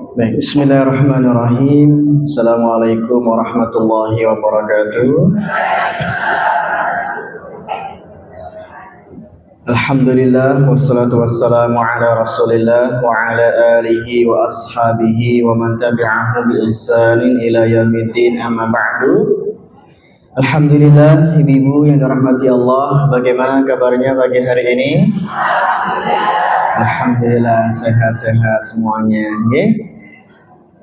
Baik, bismillahirrahmanirrahim. Assalamualaikum warahmatullahi wabarakatuh. Alhamdulillah, wassalatu wassalamu ala rasulillah wa ala alihi wa ashabihi wa man tabi'ahu bi ihsanin ila yaumiddin, amma ba'du. Alhamdulillah, ibu-ibu yang dirahmati Allah, bagaimana kabarnya pagi hari ini? Alhamdulillah, sehat-sehat semuanya.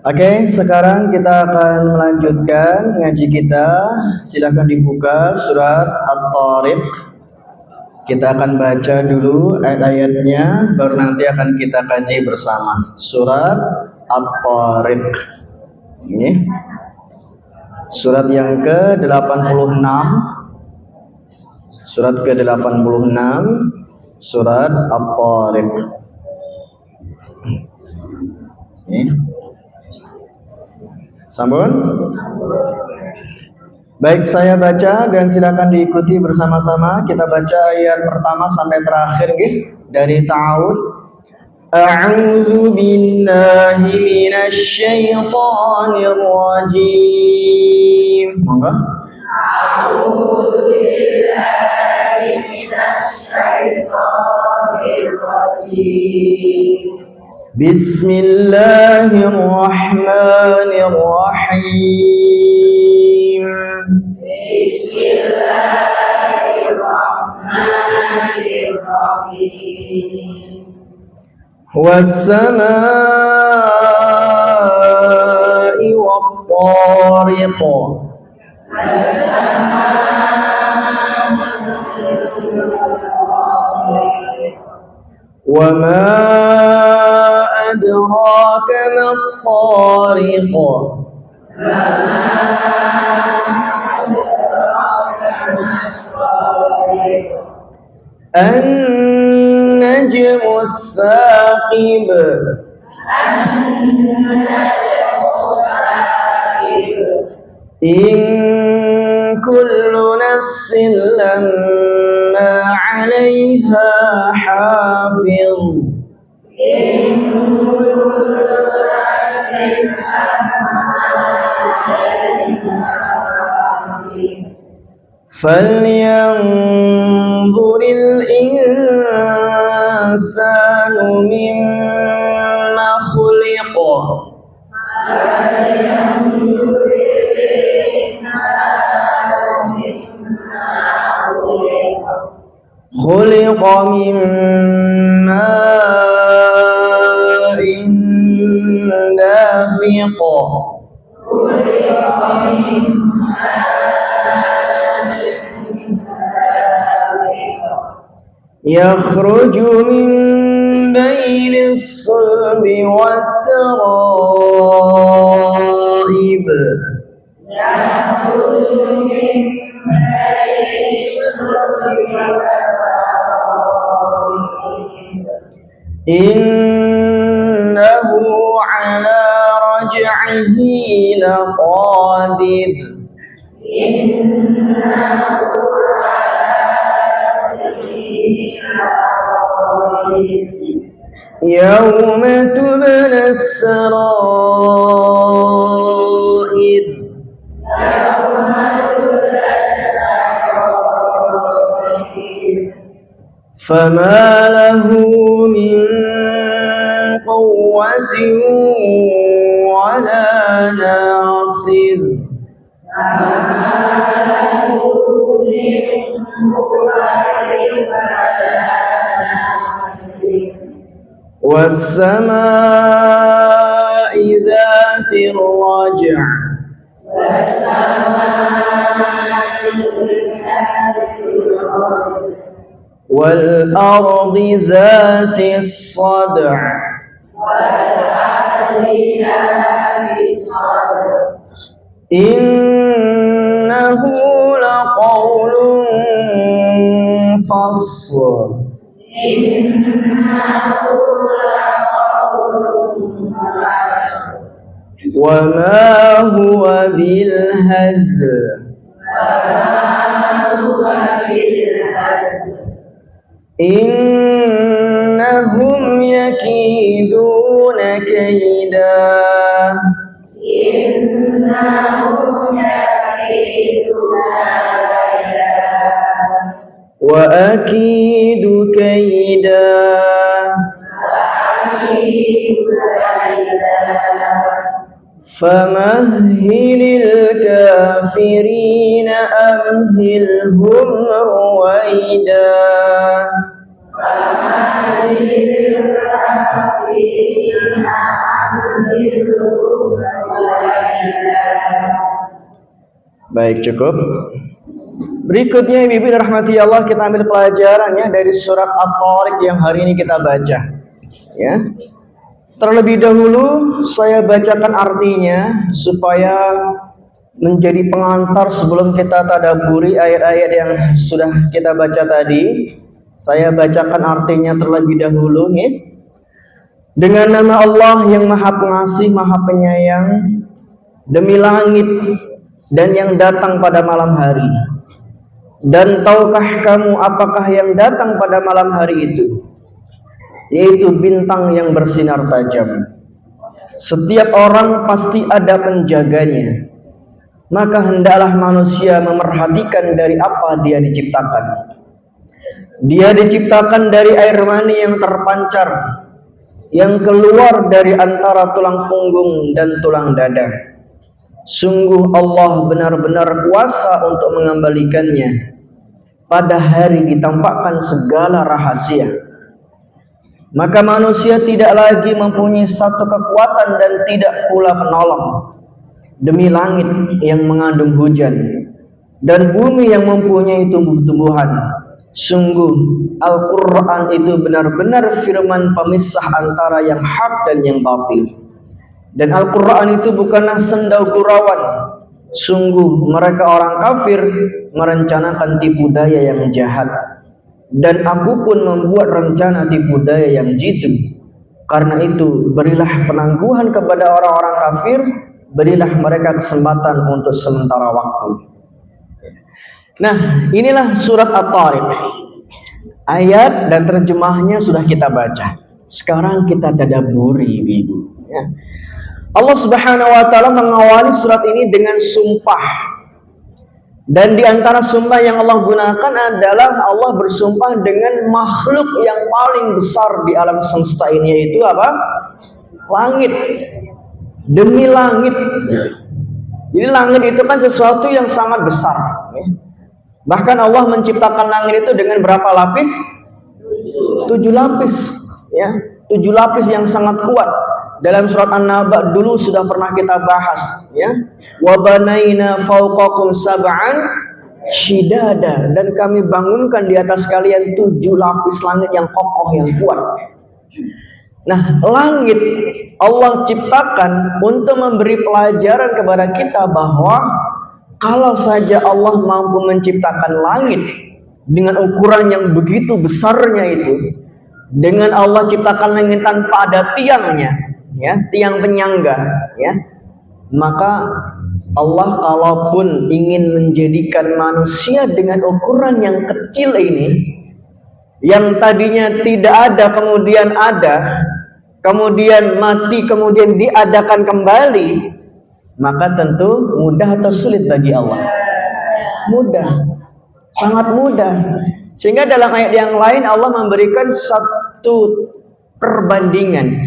Oke, sekarang kita akan melanjutkan ngaji kita. Silakan dibuka surat At-Tariq. Kita akan baca dulu ayat-ayatnya, baru nanti akan kita kaji bersama. Surat At-Tariq. Ini surat yang ke-86. Surat ke-86, surat At-Tariq. Ini sambung. Baik, saya baca dan silakan diikuti bersama-sama. Kita baca ayat pertama sampai terakhir dari ta'awud. A'udzu billahi minasy syaithanir rajim. Monggo. A'udzu billahi minasy syaithanir rajim. Bismillahirrahmanirrahim. Bismillahirrahmanirrahim. Was-samaa'i wat-tariq. Wa ma adraka mat-tariq. An-najmu as-saqib. In kullu nafsin lamma 'alayha hafiz. فلينظر الإنسان مما خلق. خلق من ماء دافق. يخرج من بين الصلب والترائب. إنه على رجعه لقادر. يوم تبلى السرائر. فما له من قوة ولا ناصر. والسماء ذات الرجع. والأرض ذات الصدع. إنه لقول فصل. وما هو بالهزل. إنهم يكيدون كيدا. kaida. Innahum yakiduna kaida. Wa akidu kaida. Famahhilil kafirina amhilhum ruwaida. Baik, cukup. Berikutnya Ibu dirahmati Allah, kita ambil pelajarannya dari surat At-Tariq yang hari ini kita baca. Ya. Terlebih dahulu saya bacakan artinya supaya menjadi pengantar sebelum kita tadabburi ayat-ayat yang sudah kita baca tadi. Saya bacakan artinya terlebih dahulu nih. Dengan nama Allah yang Maha Pengasih, Maha Penyayang, demi langit dan yang datang pada malam hari. Dan tahukah kamu apakah yang datang pada malam hari itu? Yaitu bintang yang bersinar tajam. Setiap orang pasti ada penjaganya. Maka hendaklah manusia memerhatikan dari apa dia diciptakan. Dia diciptakan dari air mani yang terpancar, yang keluar dari antara tulang punggung dan tulang dada. Sungguh Allah benar-benar kuasa untuk mengembalikannya. Pada hari ditampakkan segala rahasia. Maka manusia tidak lagi mempunyai satu kekuatan dan tidak pula penolong. Demi langit yang mengandung hujan dan bumi yang mempunyai tumbuh-tumbuhan. Sungguh Al-Quran itu benar-benar firman pemisah antara yang hak dan yang batil. Dan Al-Quran itu bukanlah sendau gurauan. Sungguh mereka orang kafir merencanakan tipu daya yang jahat. Dan aku pun membuat rencana tipu daya yang jitu. Karena itu berilah penangguhan kepada orang-orang kafir, berilah mereka kesempatan untuk sementara waktu. Nah, inilah surat At-Tariq. Ayat dan terjemahnya sudah kita baca. Sekarang kita tadabburi, Ibu. Ya. Allah Subhanahu wa taala mengawali surat ini dengan sumpah. Dan di antara sumpah yang Allah gunakan adalah Allah bersumpah dengan makhluk yang paling besar di alam semesta ini, yaitu apa? Langit. Demi langit. Jadi langit itu kan sesuatu yang sangat besar. Bahkan Allah menciptakan langit itu dengan berapa lapis? 7 lapis. Ya, 7 lapis yang sangat kuat. Dalam surat An-Naba dulu sudah pernah kita bahas, ya. Wa banaina fawqakum sab'an shidada, dan kami bangunkan di atas kalian 7 lapis langit yang kokoh, yang kuat. Nah, langit Allah ciptakan untuk memberi pelajaran kepada kita bahwa kalau saja Allah mampu menciptakan langit dengan ukuran yang begitu besarnya itu, dengan Allah ciptakan langit tanpa ada tiangnya, ya, tiang penyangga, ya, maka Allah kalaupun ingin menjadikan manusia dengan ukuran yang kecil ini, yang tadinya tidak ada kemudian ada, kemudian mati kemudian diadakan kembali, maka tentu mudah atau sulit bagi Allah? Mudah, sangat mudah. Sehingga dalam ayat yang lain Allah memberikan satu perbandingan.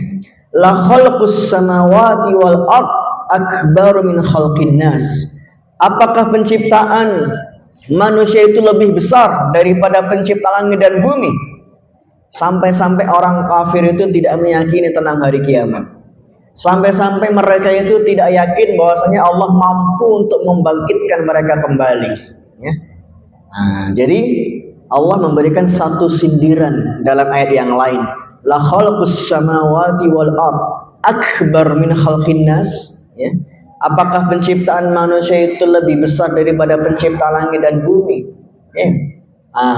La khalqus samawati wal ard akbar min khalqin nas. Apakah penciptaan manusia itu lebih besar daripada pencipta langit dan bumi? Sampai-sampai orang kafir itu tidak meyakini tentang hari kiamat. Sampai-sampai mereka itu tidak yakin bahwasanya Allah mampu untuk membangkitkan mereka kembali, ya. Nah, jadi Allah memberikan satu sindiran dalam ayat yang lain. La khalqus samawati wal ard akbar min khalqin nas, ya. Apakah penciptaan manusia itu lebih besar daripada pencipta langit dan bumi? Ya.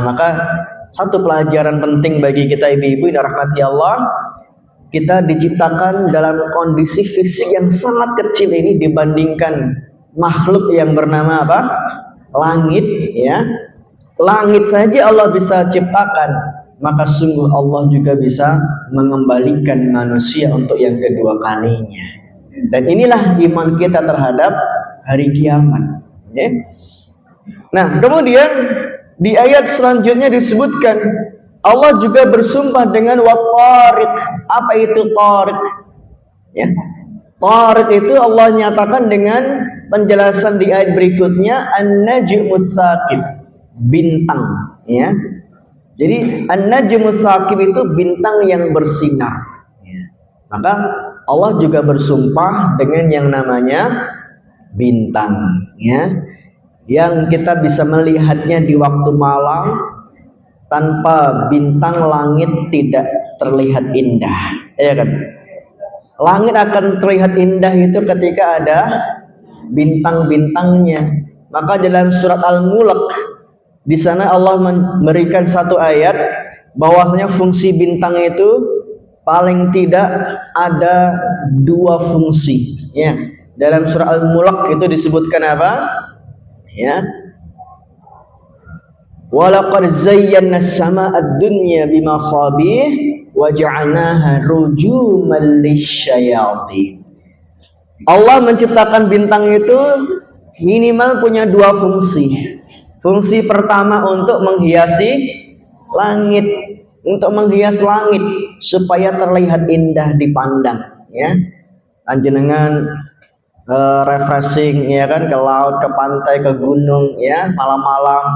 Maka satu pelajaran penting bagi kita ibu-ibu yang dirahmati Allah, kita diciptakan dalam kondisi fisik yang sangat kecil ini dibandingkan makhluk yang bernama apa? Langit, ya. Langit saja Allah bisa ciptakan, maka sungguh Allah juga bisa mengembalikan manusia untuk yang kedua kalinya. Dan inilah iman kita terhadap hari kiamat. Ya. Nah, kemudian di ayat selanjutnya disebutkan Allah juga bersumpah dengan wat-tariq. Apa itu tariq? Ya. Tariq itu Allah nyatakan dengan penjelasan di ayat berikutnya, an-najmus saqib, bintang, ya. Jadi an-najmus saqib itu bintang yang bersinar. Ya. Maka Allah juga bersumpah dengan yang namanya bintang, ya, yang kita bisa melihatnya di waktu malam. Tanpa bintang langit tidak terlihat indah, ya kan? Langit akan terlihat indah itu ketika ada bintang-bintangnya. Maka dalam surat Al-Mulk di sana Allah memberikan satu ayat bahwasanya fungsi bintang itu paling tidak ada dua fungsi, ya. Dalam surah Al-Mulk itu disebutkan apa? Ya. Walaqad zayyana as-samaa'a ad-dunya bimasabih wa ja'alnaha rujuman lisyayatin. Allah menciptakan bintang itu minimal punya dua fungsi. Fungsi pertama untuk menghiasi langit, supaya terlihat indah dipandang, ya. Panjenengan refreshing, ya kan, ke laut, ke pantai, ke gunung, ya, malam-malam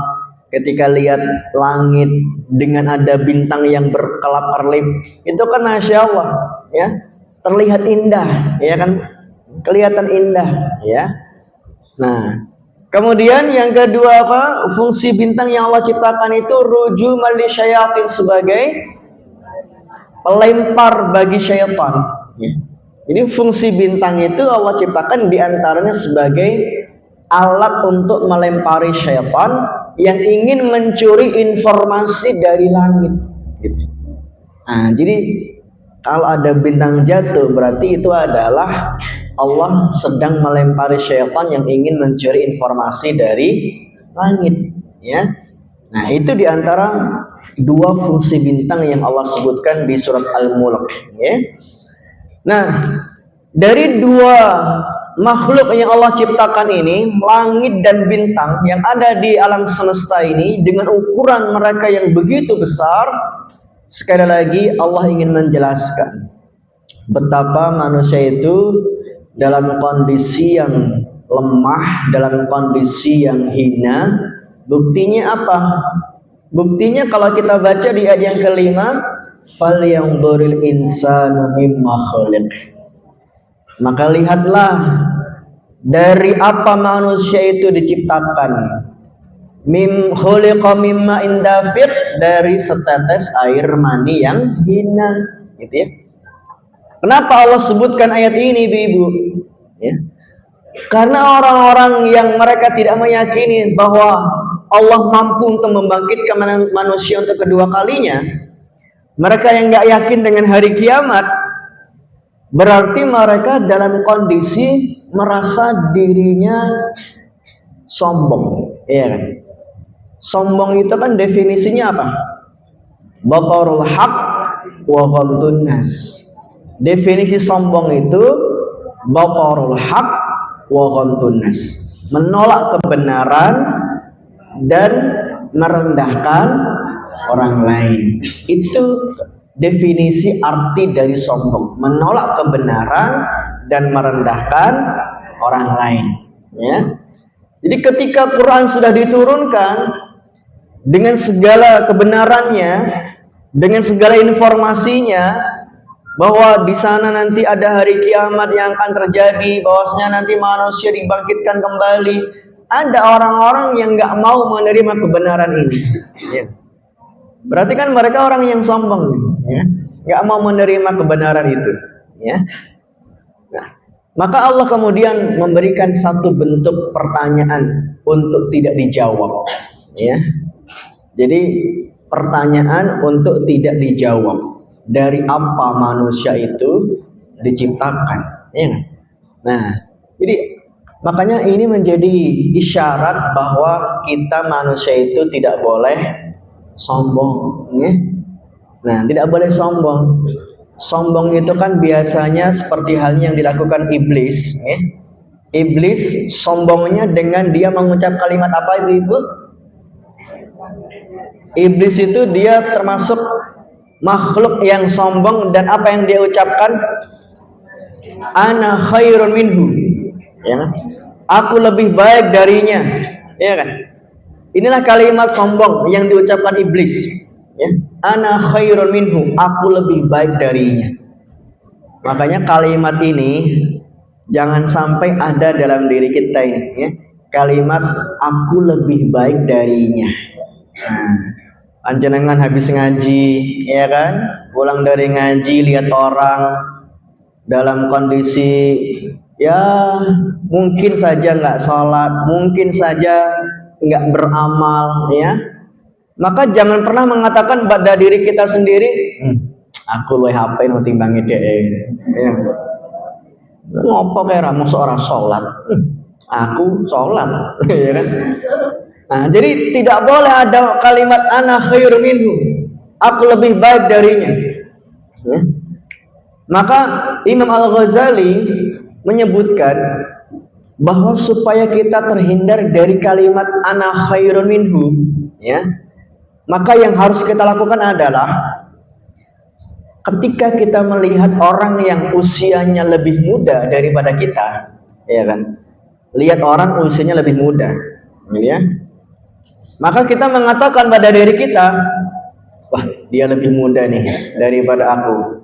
ketika lihat langit dengan ada bintang yang berkelap-kelip, itu kan masya Allah, ya, terlihat indah, ya kan, kelihatan indah, ya. Nah, kemudian yang kedua apa? Fungsi bintang yang Allah ciptakan itu rujuman lisyayatin, sebagai pelempar bagi syaitan, ya. Jadi fungsi bintang itu Allah ciptakan diantaranya sebagai alat untuk melempari syaitan yang ingin mencuri informasi dari langit, gitu. Nah, jadi kalau ada bintang jatuh berarti itu adalah Allah sedang melempari syaitan yang ingin mencuri informasi dari langit, ya. Nah, itu diantara dua fungsi bintang yang Allah sebutkan di surat Al-Mulk, ya. Nah, dari dua makhluk yang Allah ciptakan ini, langit dan bintang yang ada di alam semesta ini, dengan ukuran mereka yang begitu besar, sekali lagi Allah ingin menjelaskan betapa manusia itu dalam kondisi yang lemah, dalam kondisi yang hina. Buktinya apa? Buktinya kalau kita baca di ayat yang kelima, falyanzuril insanu mimma khuliq. Maka lihatlah dari apa manusia itu diciptakan. Mim khuliqa mimma indafiq, dari setetes air mani yang hina, gitu ya. Kenapa Allah sebutkan ayat ini, Ibu? Ya. Karena orang-orang yang mereka tidak meyakini bahwa Allah mampu untuk membangkitkan manusia untuk kedua kalinya, mereka yang nggak yakin dengan hari kiamat, berarti mereka dalam kondisi merasa dirinya sombong, ya kan? Sombong itu kan definisinya apa? Batarul haq wa ghamtun nas. Definisi sombong itu batarul haq wa ghamtun nas, menolak kebenaran dan merendahkan orang lain. Itu definisi arti dari sombong, menolak kebenaran dan merendahkan orang lain, ya. Jadi ketika Quran sudah diturunkan dengan segala kebenarannya, dengan segala informasinya, bahwa di sana nanti ada hari kiamat yang akan terjadi, bahwasanya nanti manusia dibangkitkan kembali, ada orang-orang yang nggak mau menerima kebenaran ini, ya. Berarti kan mereka orang yang sombong, ya, nggak mau menerima kebenaran itu, ya. Nah, maka Allah kemudian memberikan satu bentuk pertanyaan untuk tidak dijawab, ya. Jadi pertanyaan untuk tidak dijawab, dari apa manusia itu diciptakan, ya. Nah, jadi makanya ini menjadi isyarat bahwa kita manusia itu tidak boleh sombong, ya. Nah, tidak boleh sombong. Sombong itu kan biasanya seperti halnya yang dilakukan iblis, ya. Iblis sombongnya dengan dia mengucap kalimat apa itu, Ibu? Iblis itu dia termasuk makhluk yang sombong, dan apa yang dia ucapkan? Ana khairun minhu. Ya. Aku lebih baik darinya. Ya kan? Inilah kalimat sombong yang diucapkan iblis. Ya. Ana khairun minhu. Aku lebih baik darinya. Makanya kalimat ini jangan sampai ada dalam diri kita ini, ya. Kalimat aku lebih baik darinya. Nah, panjenengan habis ngaji, ya kan? Pulang dari ngaji lihat orang dalam kondisi ya mungkin saja nggak sholat, mungkin saja nggak beramal, ya. Maka jangan pernah mengatakan pada diri kita sendiri, aku luwih HP no timbangi dhek. Ya. Ngopo kira mosok ora sholat? Aku sholat, ya kan? Nah, jadi tidak boleh ada kalimat ana khairun minhu. Aku lebih baik darinya. Ya. Maka Imam Al-Ghazali menyebutkan bahwa supaya kita terhindar dari kalimat ana khairun minhu, ya, maka yang harus kita lakukan adalah ketika kita melihat orang yang usianya lebih muda daripada kita, ya kan? Lihat orang usianya lebih muda, ya. Maka kita mengatakan pada diri kita, wah, dia lebih muda nih daripada aku.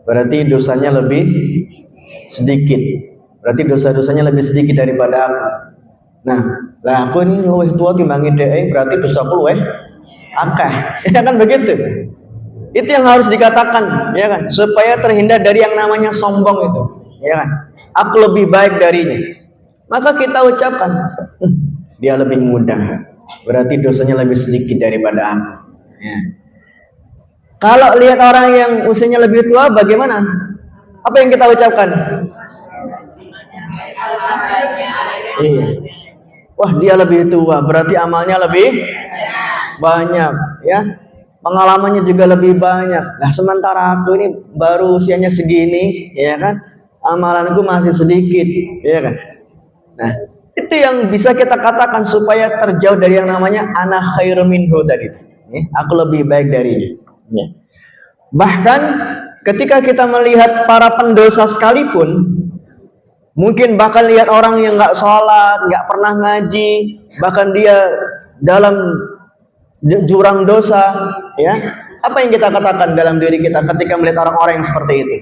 Berarti dosanya lebih sedikit. Berarti dosa-dosanya lebih sedikit daripada aku. Nah, lah aku ini luwih tua timbangin dhek, berarti dosaku luwih akeh. Ya kan begitu? Itu yang harus dikatakan, ya kan? Supaya terhindar dari yang namanya sombong itu, ya kan? Aku lebih baik darinya. Maka kita ucapkan, dia lebih muda, berarti dosanya lebih sedikit daripada aku. Ya. Kalau lihat orang yang usianya lebih tua, bagaimana? Apa yang kita ucapkan? Iya. Wah, dia lebih tua, berarti amalnya lebih banyak, ya. Pengalamannya juga lebih banyak. Nah, sementara aku ini baru usianya segini, ya kan? Amalanku masih sedikit, ya kan? Nah, itu yang bisa kita katakan supaya terjauh dari yang namanya ana khairu minhu tadi. Ya, aku lebih baik darinya. Ya. Bahkan ketika kita melihat para pendosa sekalipun, mungkin bahkan lihat orang yang nggak sholat, nggak pernah ngaji, bahkan dia dalam jurang dosa, ya. Apa yang kita katakan dalam diri kita ketika melihat orang-orang yang seperti itu?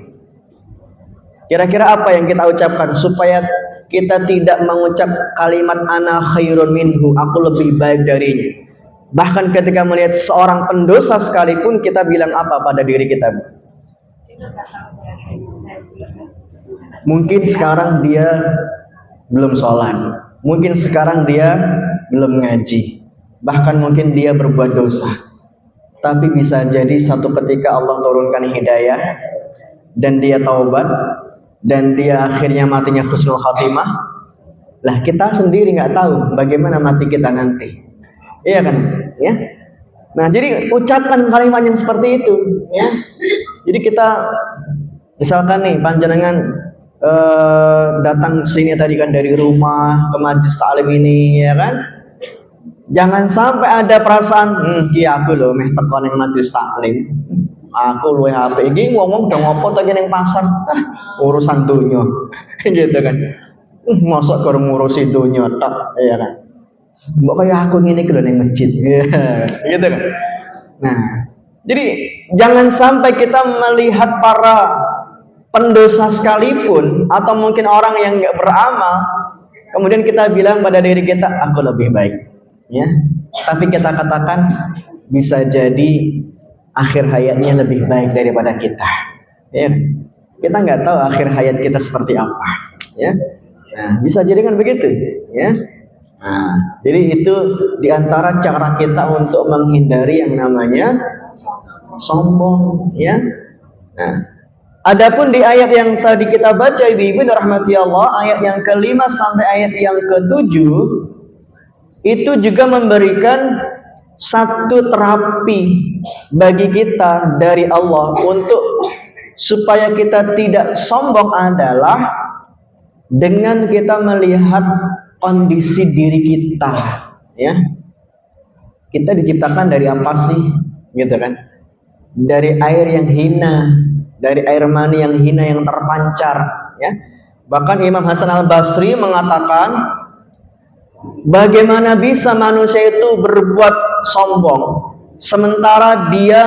Kira-kira apa yang kita ucapkan supaya kita tidak mengucap kalimat ana khairun minhu, aku lebih baik darinya? Bahkan ketika melihat seorang pendosa sekalipun, kita bilang apa pada diri kita? Mungkin sekarang dia belum sholat, mungkin sekarang dia belum ngaji, bahkan mungkin dia berbuat dosa. Tapi bisa jadi satu ketika Allah turunkan hidayah dan dia taubat dan dia akhirnya matinya husnul khatimah. Lah kita sendiri nggak tahu bagaimana mati kita nanti. Iya kan? Ya. Nah, jadi ucapkan kalimat yang seperti itu, ya. Jadi kita misalkan nih panjenengan datang sini tadi kan dari rumah ke majelis taklim ini, ya kan? Jangan sampai ada perasaan, aku loh meh teko ning majelis taklim. Aku luwih HP iki ngomong udah ngopo to ning pasar. Urusan dunya. Gitu kan. Mosok karo ngurusi dunya tok, ya kan? Mbok kaya aku ngene iki lho ning masjid. Gitu kan. Nah, jadi jangan sampai kita melihat para pendosa sekalipun atau mungkin orang yang enggak beramal, kemudian kita bilang pada diri kita, aku lebih baik. Ya, tapi kita katakan bisa jadi akhir hayatnya lebih baik daripada kita. Ya, kita nggak tahu akhir hayat kita seperti apa. Ya, nah, bisa jadi kan begitu. Ya, nah, jadi itu diantara cara kita untuk menghindari yang namanya sombong. Ya, nah, adapun di ayat yang tadi kita baca, ibu-ibu rahmati Allah, ayat yang ke-5 sampai ayat yang ke-7. Itu juga memberikan satu terapi bagi kita dari Allah untuk supaya kita tidak sombong adalah dengan kita melihat kondisi diri kita, ya. Kita diciptakan dari apa sih, gitu kan? Dari air yang hina, dari air mani yang hina yang terpancar, ya. Bahkan Imam Hasan Al-Basri mengatakan, bagaimana bisa manusia itu berbuat sombong sementara dia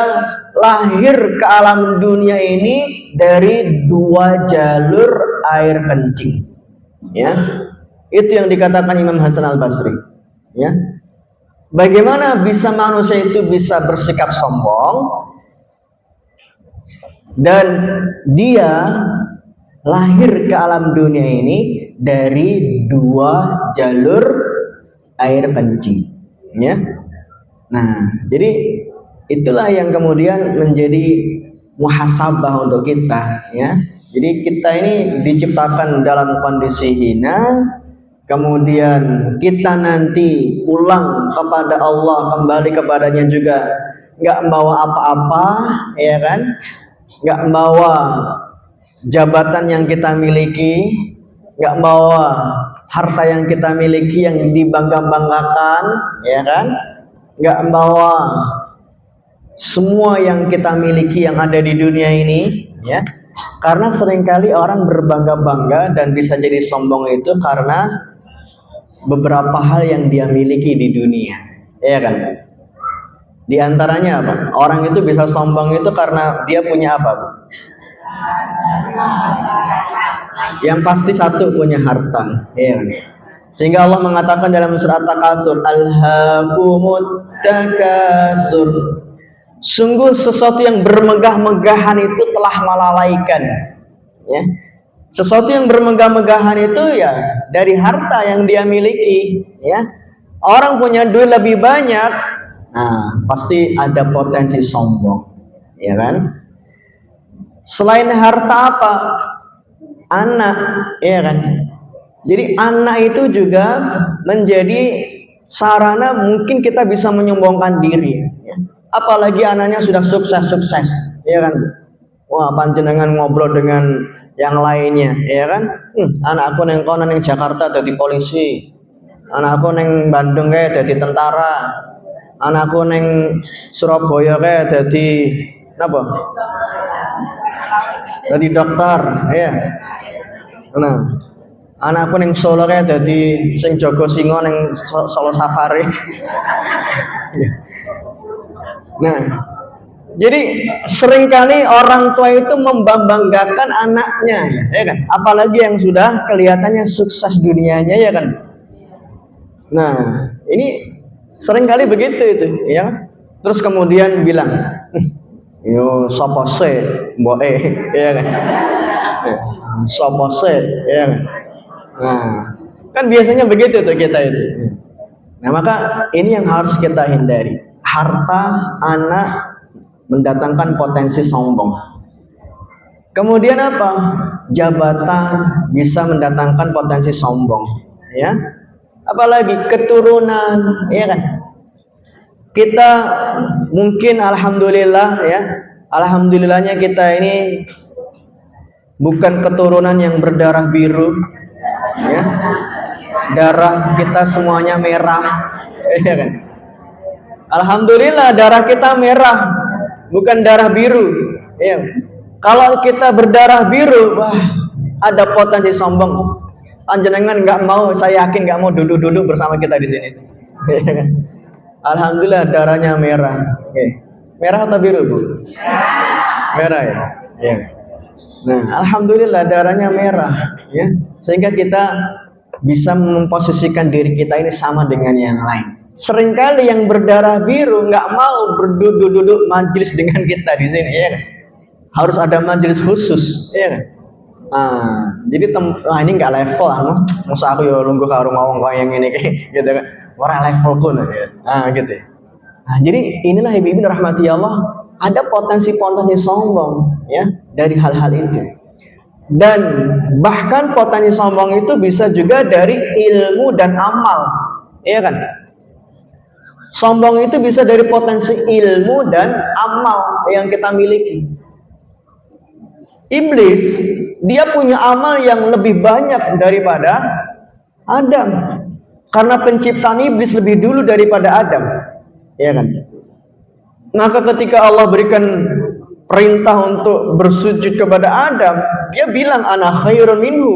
lahir ke alam dunia ini dari dua jalur air kencing, ya. Itu yang dikatakan Imam Hasan Al-Basri, ya. Bagaimana bisa manusia itu bisa bersikap sombong dan dia lahir ke alam dunia ini dari dua jalur air kencing, ya. Nah, jadi itulah yang kemudian menjadi muhasabah untuk kita, ya. Jadi kita ini diciptakan dalam kondisi hina, kemudian kita nanti pulang kepada Allah, kembali kepadanya juga nggak bawa apa-apa, ya kan? Nggak bawa jabatan yang kita miliki, nggak bawa harta yang kita miliki yang dibangga-banggakan, ya kan? Nggak bawa semua yang kita miliki yang ada di dunia ini, ya. Karena seringkali orang berbangga-bangga dan bisa jadi sombong itu karena beberapa hal yang dia miliki di dunia, ya kan? Di antaranya apa? Orang itu bisa sombong itu karena dia punya apa? Yang pasti satu, punya harta, ya kan? Sehingga Allah mengatakan dalam surat At-Takasur, alhaakumut takasur, sungguh sesuatu yang bermegah-megahan itu telah melalaikan, ya. Sesuatu yang bermegah-megahan itu ya dari harta yang dia miliki, ya. Orang punya duit lebih banyak, nah pasti ada potensi sombong, ya kan? Selain harta apa? Anak, ya kan? Jadi anak itu juga menjadi sarana mungkin kita bisa menyombongkan diri, ya. Apalagi anaknya sudah sukses, ya kan? Wah, panjenengan ngobrol dengan yang lainnya, ya kan? Anakku neng kono neng Jakarta jadi polisi, anakku neng Bandung kayak jadi tentara, anakku neng Surabaya kayak jadi apa? Jadi dokter, ya. Nah, anakku neng Solo kayak jadi sing Jogo Singo neng Solo Safari. Nah, jadi seringkali orang tua itu membanggakan anaknya, ya kan? Apalagi yang sudah kelihatannya sukses dunianya, ya kan? Nah, ini seringkali begitu itu, ya. Terus kemudian bilang, yo sopo se, mboke, ya kan? Sopo se, ya kan? Nah, kan biasanya begitu tuh kita itu. Nah, maka ini yang harus kita hindari. Harta anak mendatangkan potensi sombong. Kemudian apa? Jabatan bisa mendatangkan potensi sombong, ya. Apalagi keturunan, ya kan? Kita mungkin alhamdulillah, ya. Alhamdulillahnya kita ini bukan keturunan yang berdarah biru, ya. Darah kita semuanya merah, ya kan? Alhamdulillah darah kita merah, bukan darah biru, ya. Kalau kita berdarah biru, wah, ada potensi sombong. Panjenengan nggak mau, saya yakin nggak mau duduk-duduk bersama kita di sini. Alhamdulillah darahnya merah. Oke. Merah atau biru, Bu? Merah, ya. Ya. Nah, alhamdulillah darahnya merah, ya. Sehingga kita bisa memposisikan diri kita ini sama dengan yang lain. Seringkali yang berdarah biru nggak mau berduduk-duduk majelis dengan kita di sini, ya kan? Harus ada majelis khusus, ya kan? Jadi ini nggak level lah, masa aku ya lungguh karo ngomong kayak yang ini, gitu kan? Orang levelku, ya. Gitu. Nah, jadi inilah ibu-ibu rahmati Allah, ada potensi-potensi sombong, ya, dari hal-hal itu. Dan bahkan potensi sombong itu bisa juga dari ilmu dan amal, ya kan? Sombong itu bisa dari potensi ilmu dan amal yang kita miliki. Iblis, dia punya amal yang lebih banyak daripada Adam. Karena penciptaan iblis lebih dulu daripada Adam. Ya kan? Maka ketika Allah berikan perintah untuk bersujud kepada Adam, dia bilang ana khairun minhu.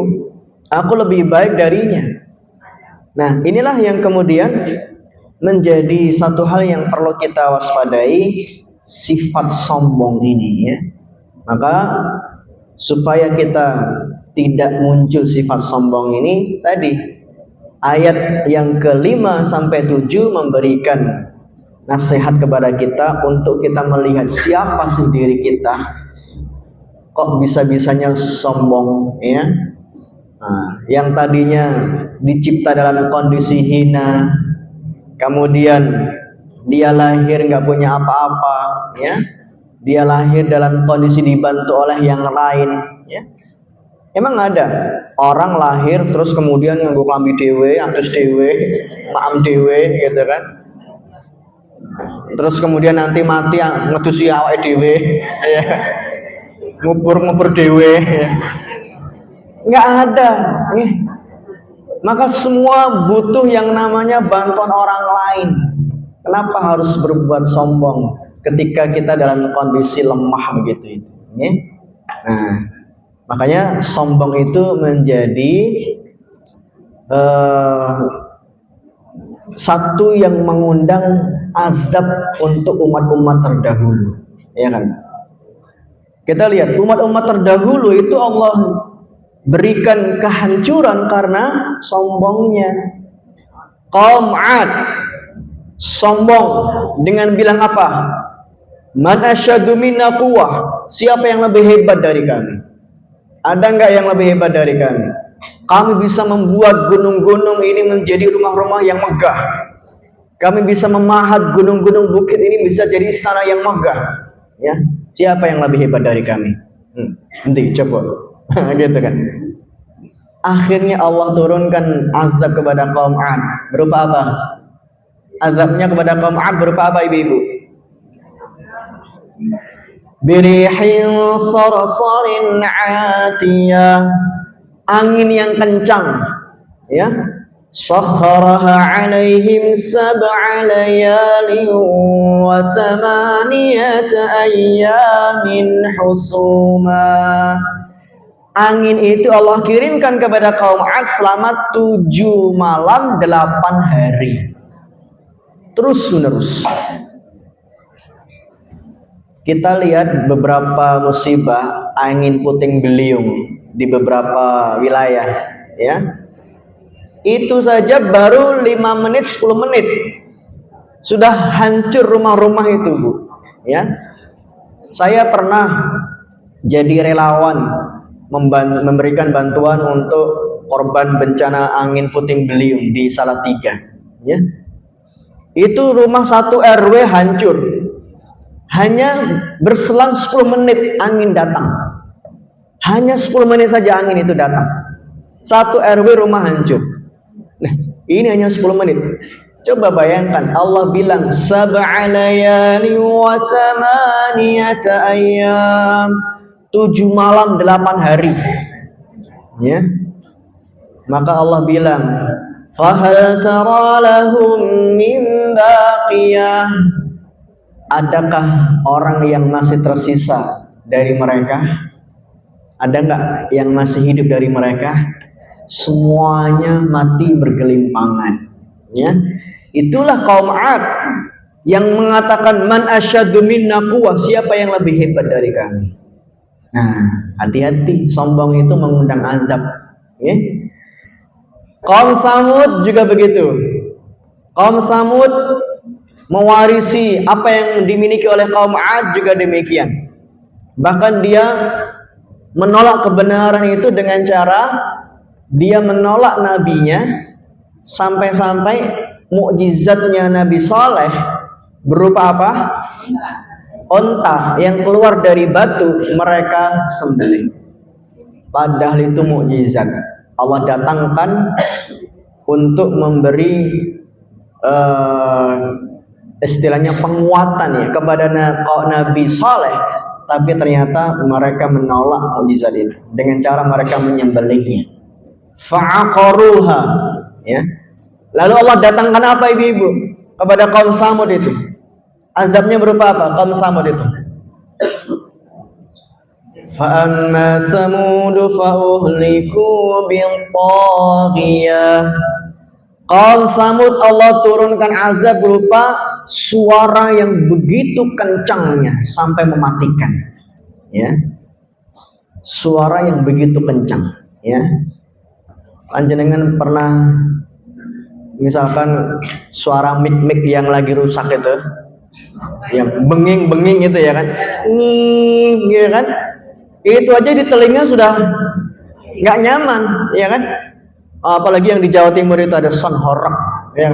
Aku lebih baik darinya. Nah, inilah yang kemudian menjadi satu hal yang perlu kita waspadai, sifat sombong ini ya. Maka supaya kita tidak muncul sifat sombong ini tadi, ayat yang ke-5 sampai 7 memberikan nasihat kepada kita untuk kita melihat siapa sih diri kita, kok bisa-bisanya sombong ya. Nah, yang tadinya dicipta dalam kondisi hina, kemudian dia lahir nggak punya apa-apa ya, dia lahir dalam kondisi dibantu oleh yang lain ya. Emang ada orang lahir terus kemudian nganggo klambi dhewe, atus dhewe, maam dhewe gitu kan. Terus kemudian nanti mati ngedusi awake dhewe ya. Ngubur dhewe ya. Nggak ada ya. Maka semua butuh yang namanya bantuan orang lain. Kenapa harus berbuat sombong ketika kita dalam kondisi lemah begitu itu ya? Nah, makanya sombong itu menjadi satu yang mengundang azab untuk umat-umat terdahulu, ya kan? Kita lihat umat-umat terdahulu itu Allah berikan kehancuran karena sombongnya. Qaum 'Ad sombong dengan bilang apa? Man asyadu minna quwwah. Siapa yang lebih hebat dari kami? Ada enggak yang lebih hebat dari kami? Kami bisa membuat gunung-gunung ini menjadi rumah-rumah yang megah. Kami bisa memahat gunung-gunung bukit ini bisa jadi istana yang megah. Ya, siapa yang lebih hebat dari kami? Nanti coba. Gitu kan. Akhirnya Allah turunkan azab kepada kaum 'Ad. Berupa apa? Azabnya kepada kaum 'Ad berupa apa ibu-ibu? Birihin sarsarin 'atiyah. Angin yang kencang ya. Sakharaha 'alaihim sab'a layalin wa thamaniyata ayyamin husuma. Angin itu Allah kirimkan kepada kaum 'Ad selama 7 malam 8 hari. Terus menerus. Kita lihat beberapa musibah angin puting beliung di beberapa wilayah ya. Itu saja baru 5 menit 10 menit sudah hancur rumah-rumah itu, Bu. Ya. Saya pernah jadi relawan memberikan bantuan untuk korban bencana angin puting beliung di Salatiga ya. Itu rumah 1 RW hancur. Hanya berselang 10 menit angin datang. Hanya 10 menit saja angin itu datang. 1 RW rumah hancur. Nah, ini hanya 10 menit. Coba bayangkan Allah bilang sab'a layali wa thamaniyata ayyam. 7 malam 8 hari ya. Maka Allah bilang fahal tara lahum min baqiyah. Adakah orang yang masih tersisa dari mereka? Ada enggak yang masih hidup dari mereka? Semuanya mati bergelimpangan ya. Itulah kaum 'Ad yang mengatakan man asyadu minna quwwah. Siapa yang lebih hebat dari kami? Nah, hati-hati, sombong itu mengundang azab ya. Kaum Samud juga begitu. Kaum Samud mewarisi apa yang dimiliki oleh kaum 'Ad juga demikian. Bahkan dia menolak kebenaran itu dengan cara dia menolak nabinya, sampai-sampai mukjizatnya Nabi Saleh berupa apa? Onta yang keluar dari batu mereka sembelih. Padahal itu mukjizat. Allah datangkan untuk memberi istilahnya penguatan ya kepada Nabi Saleh, tapi ternyata mereka menolak mukjizat itu dengan cara mereka menyembelihnya. Fa'aqaruha, ya. Lalu Allah datangkan apa ibu-ibu kepada kaum Samud itu? Azabnya berupa apa kaum Samud itu? Fa'amma Samud fa'uhliku bil-taghiyah. Kaum Samud Allah turunkan azab berupa suara yang begitu kencangnya sampai mematikan, ya. Suara yang begitu kencang, ya. Panjenengan pernah misalkan suara mic yang lagi rusak itu, yang benging-benging itu ya kan, gitu kan, itu aja di telinga sudah nggak nyaman, ya kan. Apalagi yang di Jawa Timur itu ada sound horror, ya.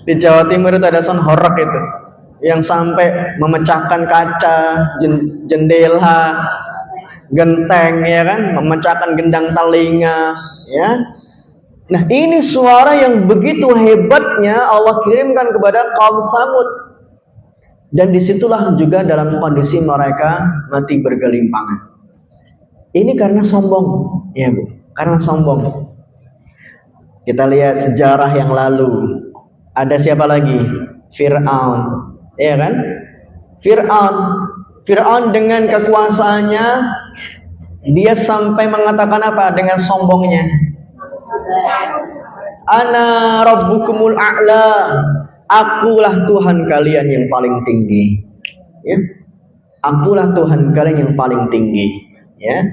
Di Jawa Timur itu ada sound horror itu, yang sampai memecahkan kaca, jendela, genteng, ya kan, memecahkan gendang telinga, ya. Nah, ini suara yang begitu hebatnya Allah kirimkan kepada kaum Samud. Dan disitulah juga dalam kondisi mereka mati bergelimpangan. Ini karena sombong, ya Bu, karena sombong. Kita lihat sejarah yang lalu. Ada siapa lagi? Fir'aun, ya kan? Fir'aun dengan kekuasaannya, dia sampai mengatakan apa dengan sombongnya? Ana rabbukumul a'la, akulah Tuhan kalian yang paling tinggi, ya. Akulah Tuhan kalian yang paling tinggi, ya.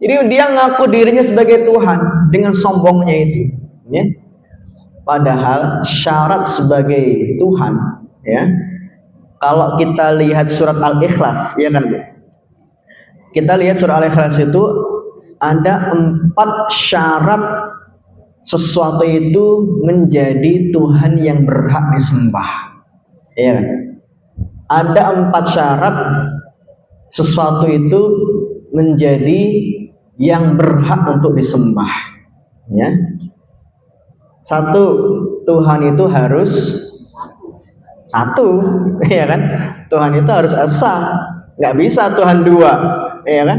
Jadi dia ngaku dirinya sebagai Tuhan dengan sombongnya itu, ya. Padahal syarat sebagai Tuhan, ya. Kalau kita lihat surat Al-Ikhlas, ya kan Bu? Kita lihat surat Al-Ikhlas itu ada 4 syarat sesuatu itu menjadi Tuhan yang berhak disembah, ya. Ada 4 syarat sesuatu itu menjadi yang berhak untuk disembah, ya. 1, Tuhan itu harus satu, ya kan. Tuhan itu harus esa, nggak bisa Tuhan 2, ya kan.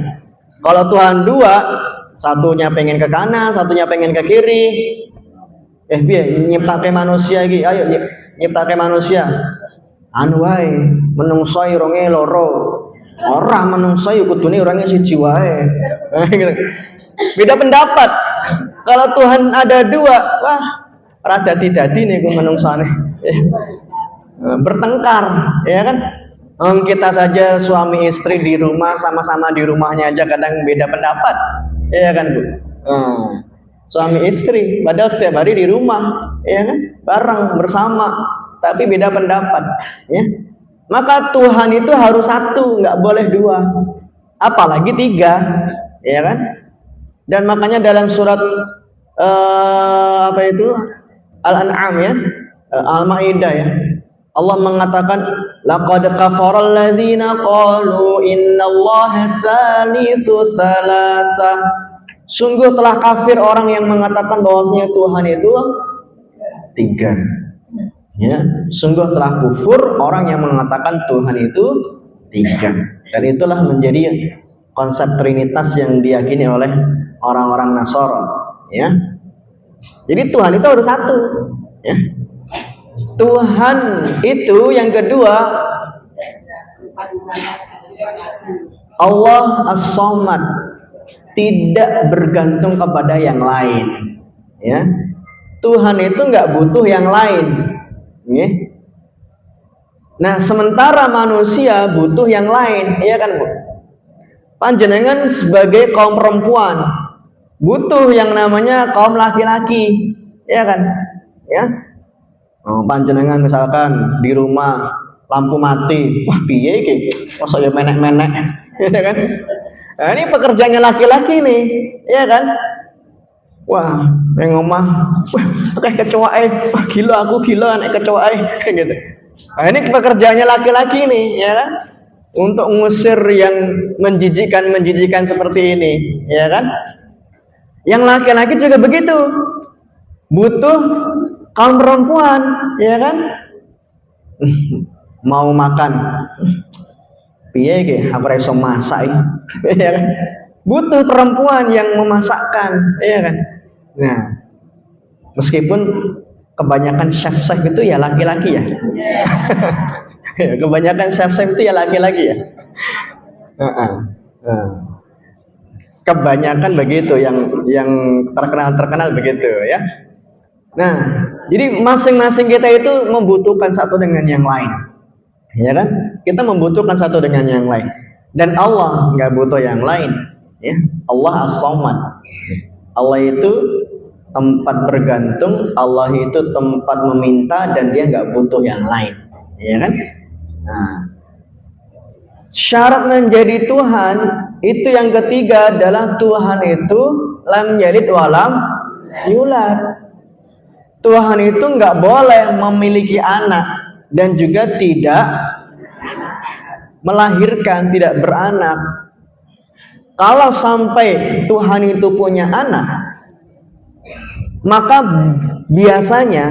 Kalau Tuhan 2, satunya pengen ke kanan, satunya pengen ke kiri. Biar nyiptake manusia iki, ayo nyiptake manusia. Anu wae, menungso ironge loro. Ora menungso yo kudune orangnya siji wae. Beda pendapat. Kalau Tuhan ada 2, wah, rada dadi niku menungsane. Bertengkar, ya kan? Kita saja suami istri di rumah, sama-sama di rumahnya aja kadang beda pendapat. Iya kan Bu? Suami istri padahal setiap hari di rumah, ya kan, bareng bersama, tapi beda pendapat, ya. Maka Tuhan itu harus 1, nggak boleh 2, apalagi 3, ya kan. Dan makanya dalam surat apa itu Al-An'am, ya, Al-Maidah, ya, Allah mengatakan laqad kafaral ladzina qalu innallaha salisu salasa. Sungguh telah kafir orang yang mengatakan bahwasanya Tuhan itu 3. Ya, sungguh telah kufur orang yang mengatakan Tuhan itu 3. Dan itulah menjadi konsep trinitas yang diyakini oleh orang-orang Nasara, ya. Jadi Tuhan itu harus 1, ya. Tuhan itu yang kedua, Allah As-Samad, tidak bergantung kepada yang lain, ya. Tuhan itu nggak butuh yang lain, ya. Nah, sementara manusia butuh yang lain, ya kan Bu? Panjenengan sebagai kaum perempuan butuh yang namanya kaum laki-laki, ya kan? Ya. Panjenengan misalkan di rumah lampu mati, wah piye iki? Mosok ya menek-menek, ya kan? Nah, ini pekerjaannya laki-laki nih, ya kan? Wah, nang omah, wah, kecoake, wah gila aku gila nek kecoake, gitu. Nah, ini pekerjaannya laki-laki nih, ya kan? Untuk ngusir yang menjijikkan seperti ini, ya kan? Yang laki-laki juga begitu, butuh kaum perempuan, ya kan? mau makan, piye ge aku ora iso masak ya kan? Butuh perempuan yang memasakkan, ya kan? Nah, meskipun kebanyakan chef-chef itu ya laki-laki ya. Kebanyakan chef-chef itu ya laki-laki ya. Kebanyakan begitu yang terkenal begitu ya. Nah, jadi masing-masing kita itu membutuhkan satu dengan yang lain, ya kan? Kita membutuhkan satu dengan yang lain, dan Allah nggak butuh yang lain, ya. Allah as-Samad. Allah itu tempat bergantung, Allah itu tempat meminta, dan dia nggak butuh yang lain, ya kan? Nah, syarat menjadi Tuhan itu yang ketiga adalah Tuhan itu lam yalid walam yulad. Tuhan itu nggak boleh memiliki anak dan juga tidak melahirkan, tidak beranak. Kalau sampai Tuhan itu punya anak, maka biasanya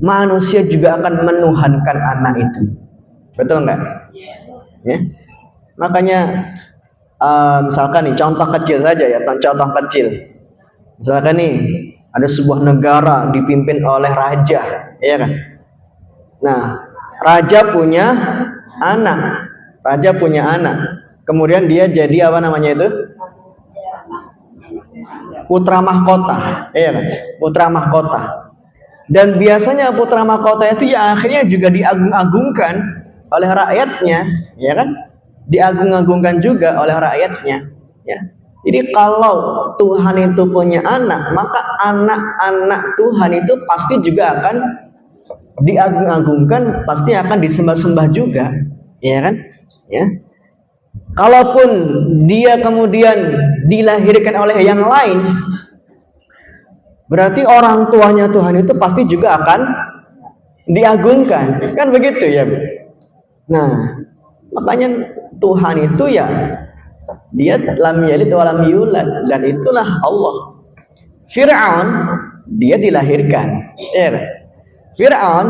manusia juga akan menuhankan anak itu. Betul nggak? Ya. Makanya misalkan nih contoh kecil saja ya, contoh kecil. Misalkan nih ada sebuah negara dipimpin oleh raja, ya kan? Nah, raja punya anak, kemudian dia jadi apa namanya itu? Putra mahkota, ya kan? Putra mahkota. Dan biasanya putra mahkota itu ya akhirnya juga diagung-agungkan oleh rakyatnya, ya kan? Diagung-agungkan juga oleh rakyatnya, ya. Jadi kalau Tuhan itu punya anak, maka anak-anak Tuhan itu pasti juga akan diagung-agungkan, pasti akan disembah-sembah juga, ya kan? Ya. Kalaupun dia kemudian dilahirkan oleh yang lain, berarti orang tuanya Tuhan itu pasti juga akan diagungkan, kan begitu ya? Nah, makanya Tuhan itu ya dia lam yalid wa lam yulad, dan itulah Allah. Fir'aun dia dilahirkan, Fir'aun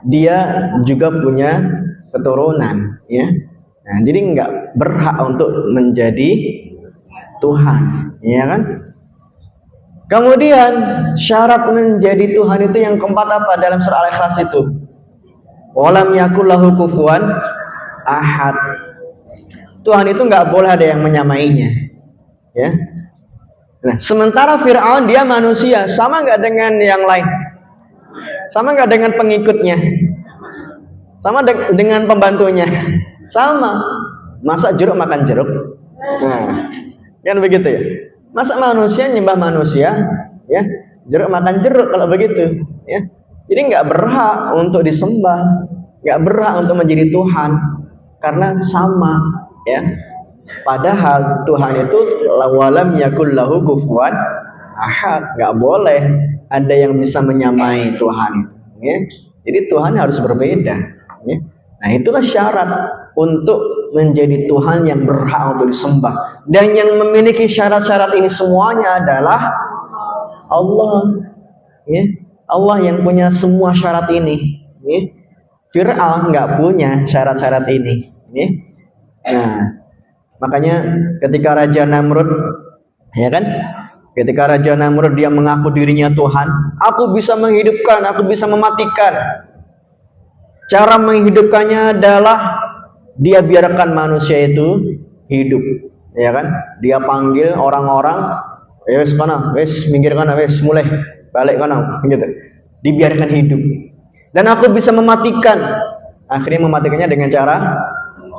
dia juga punya keturunan, ya. Nah, jadi nggak berhak untuk menjadi Tuhan, ya kan? Kemudian syarat menjadi Tuhan itu yang keempat apa dalam surah Al-Ikhlas itu? Walam yakul lahu kufuwan ahad. Tuhan itu nggak boleh ada yang menyamainya, ya. Nah, sementara Fir'aun dia manusia, sama nggak dengan yang lain? Sama nggak dengan pengikutnya? Sama dengan pembantunya? Sama. Masa jeruk makan jeruk? Nah, kan begitu ya. Masa manusia nyembah manusia, ya? Jeruk makan jeruk kalau begitu, ya. Jadi nggak berhak untuk disembah, nggak berhak untuk menjadi Tuhan, karena sama. Ya, padahal Tuhan itu walam yakul lahu kufuwan ahad, nggak boleh ada yang bisa menyamai Tuhan itu, ya. Jadi Tuhan harus berbeda, ya. Nah, itulah syarat untuk menjadi Tuhan yang berhak untuk disembah, dan yang memiliki syarat-syarat ini semuanya adalah Allah, ya. Allah yang punya semua syarat ini, ya. Fir'aun nggak punya syarat-syarat ini, ya. Nah, makanya ketika Raja Namrud, ya kan? Ketika Raja Namrud dia mengaku dirinya Tuhan, aku bisa menghidupkan, aku bisa mematikan. Cara menghidupkannya adalah dia biarkan manusia itu hidup, ya kan? Dia panggil orang-orang, wes kana, wes minggir kana, wes mulai balik kana, gitu. Dibiarkan hidup. Dan aku bisa mematikan. Akhirnya mematikannya dengan cara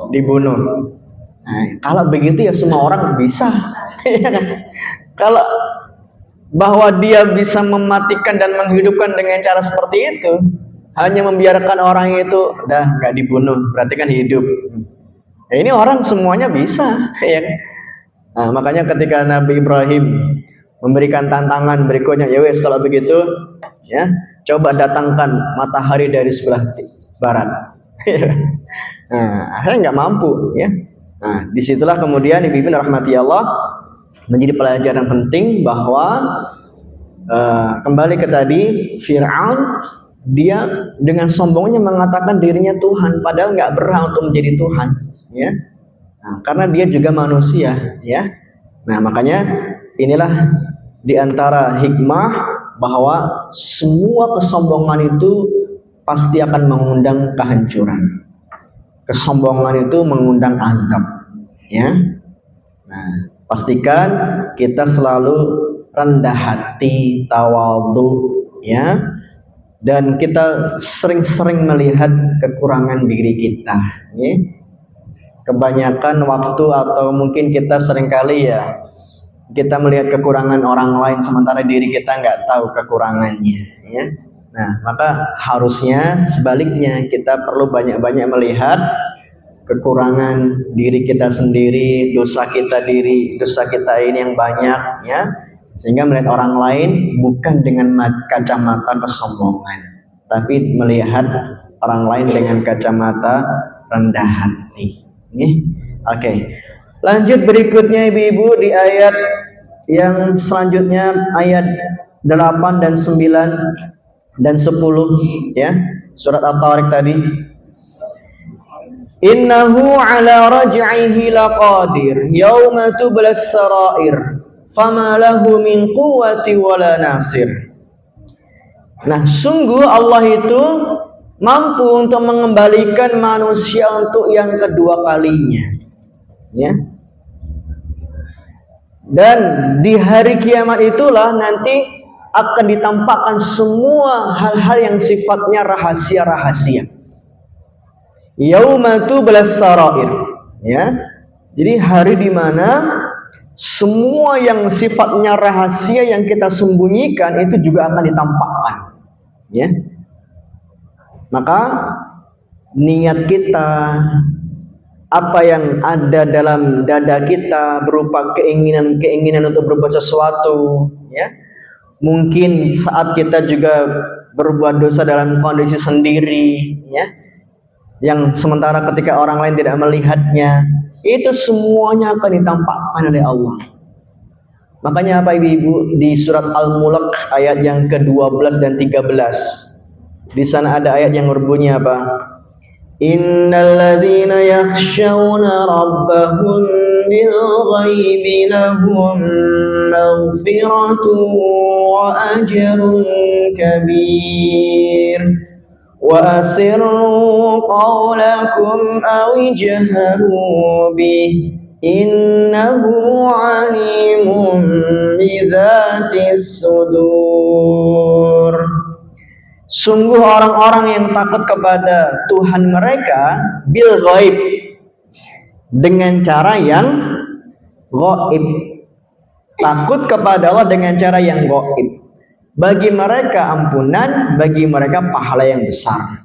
dibunuh. Nah, kalau begitu ya semua orang bisa. Kalau bahwa dia bisa mematikan dan menghidupkan dengan cara seperti itu, hanya membiarkan orang itu dah nggak dibunuh, berarti kan hidup. Ya, ini orang semuanya bisa, ya. Nah, makanya ketika Nabi Ibrahim memberikan tantangan berikutnya, ya wes kalau begitu, ya coba datangkan matahari dari sebelah barat. Nah, akhirnya nggak mampu, ya. Nah, disitulah kemudian Ibu rahmati Allah menjadi pelajaran penting bahwa kembali ke tadi, Fir'aun dia dengan sombongnya mengatakan dirinya Tuhan, padahal nggak berhak untuk menjadi Tuhan, ya. Nah, karena dia juga manusia, ya. Nah, makanya inilah diantara hikmah bahwa semua kesombongan itu pasti akan mengundang kehancuran. Kesombongan itu mengundang azab, ya. Nah, pastikan kita selalu rendah hati, tawadhu, ya. Dan kita sering-sering melihat kekurangan diri kita, ya. Kebanyakan waktu atau mungkin kita seringkali ya kita melihat kekurangan orang lain sementara diri kita nggak tahu kekurangannya, ya. Nah, maka harusnya sebaliknya kita perlu banyak-banyak melihat kekurangan diri kita sendiri, dosa kita ini yang banyak, ya. Sehingga melihat orang lain bukan dengan kacamata kesombongan, tapi melihat orang lain dengan kacamata rendah hati. Oke. Lanjut berikutnya ibu-ibu di ayat yang selanjutnya, ayat 8 dan 9 dan 10, ya. Surat At-Tariq tadi. Innahu ala raj'ihi laqadir yauma tublas sarair fama lahu min quwwati wala nasir. Nah, sungguh Allah itu mampu untuk mengembalikan manusia untuk yang kedua kalinya, ya. Dan di hari kiamat itulah nanti akan ditampakkan semua hal-hal yang sifatnya rahasia-rahasia. Yauma tublas sarair, ya. Jadi hari di mana semua yang sifatnya rahasia yang kita sembunyikan itu juga akan ditampakkan, ya. Maka niat kita, apa yang ada dalam dada kita berupa keinginan-keinginan untuk berbuat sesuatu, ya. Mungkin saat kita juga berbuat dosa dalam kondisi sendiri, ya, yang sementara ketika orang lain tidak melihatnya, itu semuanya akan ditampakkan oleh Allah. Makanya apa ibu-ibu, di surat Al-Mulk ayat yang ke-12 dan 13, di sana ada ayat yang berbunyi apa? Innal ladzina yakhshawna rabbahum bil ghaibi lahum maghfiratun wa ajrun kabir wa asirru qawlakum aw ijharu bih innahu alimun bidzatis sudur. Sungguh orang-orang yang takut kepada Tuhan mereka bil ghaib, dengan cara yang ghaib. Takut kepada Allah dengan cara yang ghaib. Bagi mereka ampunan, bagi mereka pahala yang besar.